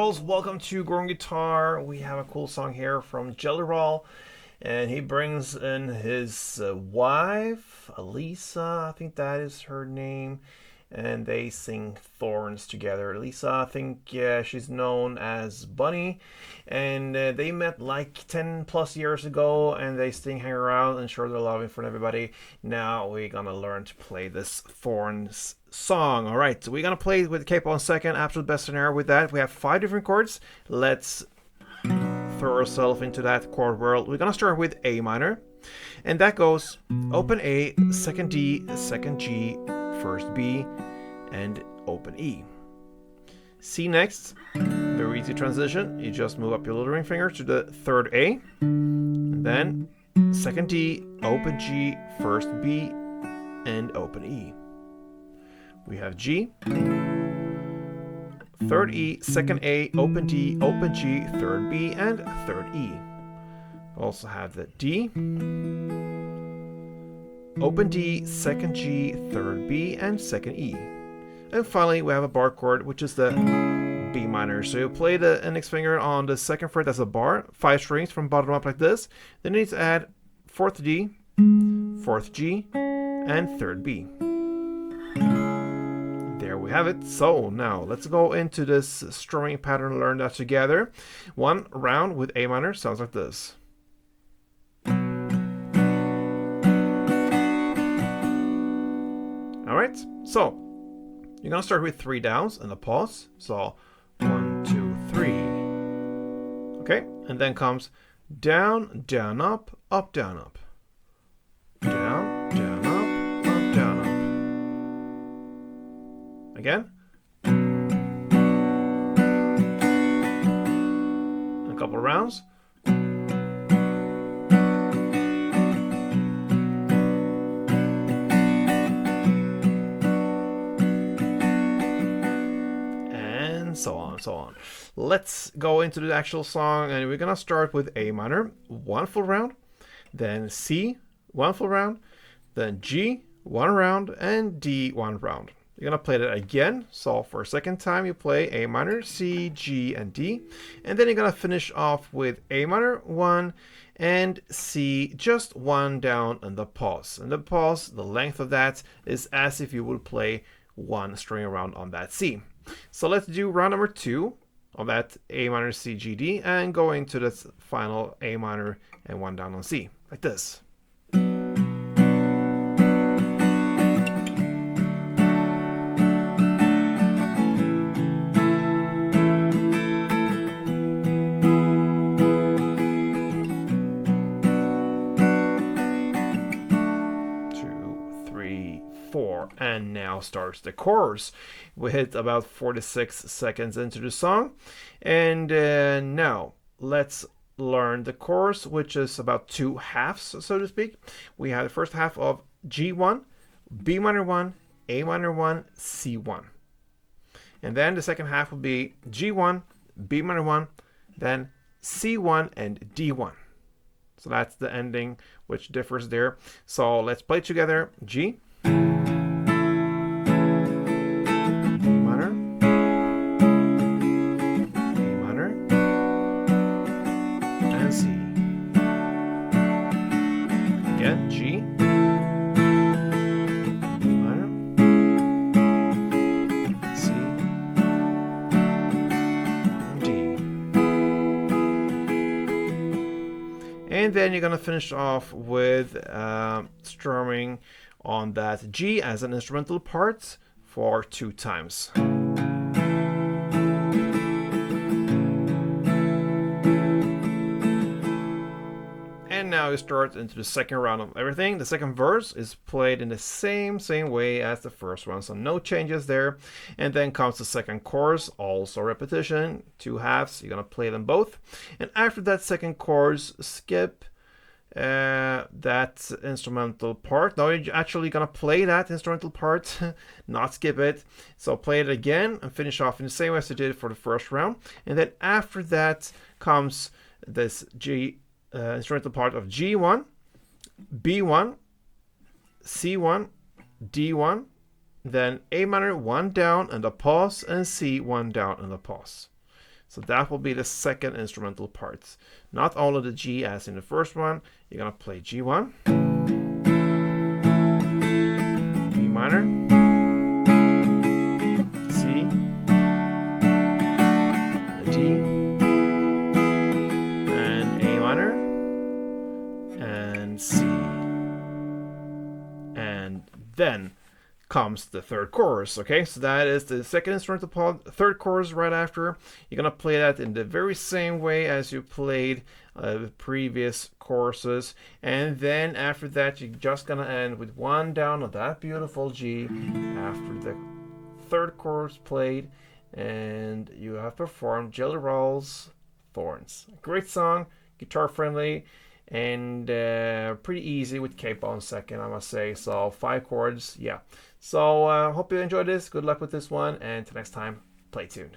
Rolls, welcome to Growing Guitar. We have a cool song here from Jelly Roll, and he brings in his wife, Elisa, I think that is her name, and they sing Thorns together. Elisa, I think she's known as Bunny, and they met like 10 plus years ago, and they still hang around and show their love in front of everybody. Now we're gonna learn to play this Thorns song. All right, so we're gonna play with the capo on second, absolute best scenario with that. We have 5 different chords. Let's throw ourselves into that chord world. We're gonna start with A minor, and that goes open A, second D, second G, first B, and open E. C next, very easy transition. You just move up your little ring finger to the third A, and then second D, open G, first B, and open E. We have G, third E, second A, open D, open G, third B, and third E. We also have the D, open D, second G, third B, and second E. And finally, we have a bar chord, which is the B minor. So you play the index finger on the second fret as a bar, 5 strings from bottom up like this. Then you need to add fourth D, fourth G, and third B. There we have it. So now let's go into this strumming pattern, learn that together. One round with A minor sounds like this. Alright, so you're gonna start with 3 downs and a pause. So 1, 2, 3. Okay, and then comes down, down, up, down, up. Down, down, up, down, up. Again. A couple of rounds. And so on, so on. Let's go into the actual song, and we're gonna start with A minor, 1 full round, then C, 1 full round, then G, 1 round, and D, 1 round. You're gonna play that again. So for a second time, you play A minor, C, G, and D, and then you're gonna finish off with A minor 1 and C, just 1 down and the pause. And the pause, the length of that is as if you would play 1 string around on that C. So let's do round number 2 of that A minor, C, G, D, and go into this final A minor and 1 down on C, like this. 4, and now starts the chorus. We hit about 46 seconds into the song, and now let's learn the chorus, which is about 2 halves, so to speak. We have the first half of G1, B minor 1, A minor 1, C1, and then the second half will be G1, B minor 1, then C1 and D1. So that's the ending, which differs there. So let's play together. G, G, B minor, C, D. And then you're gonna finish off with strumming on that G as an instrumental part for 2 times. Now we start into the second round of everything. The second verse is played in the same way as the first one, so no changes there. And then comes the second chorus, also repetition, 2 halves. You're gonna play them both. And after that second chorus, skip that instrumental part. Now you're actually gonna play that instrumental part, not skip it. So play it again and finish off in the same way as you did for the first round. And then after that comes this G instrumental part of G1, B1, C1, D1, then A minor 1 down and a pause, and C 1 down and a pause. So that will be the second instrumental part. Not all of the G as in the first one. You're gonna play G1, B minor, C, D, and A minor, and C. And then comes the third chorus. Okay, so that is the second instrumental part. Third chorus right after. You're gonna play that in the very same way as you played the previous choruses, and then after that you're just gonna end with one down on that beautiful G after the third chorus played, and you have performed Jelly Roll's Thorns. Great song, guitar friendly, and pretty easy with capo on second, I must say. So 5 chords, yeah. So hope you enjoyed this. Good luck with this one, and till next time, play tuned.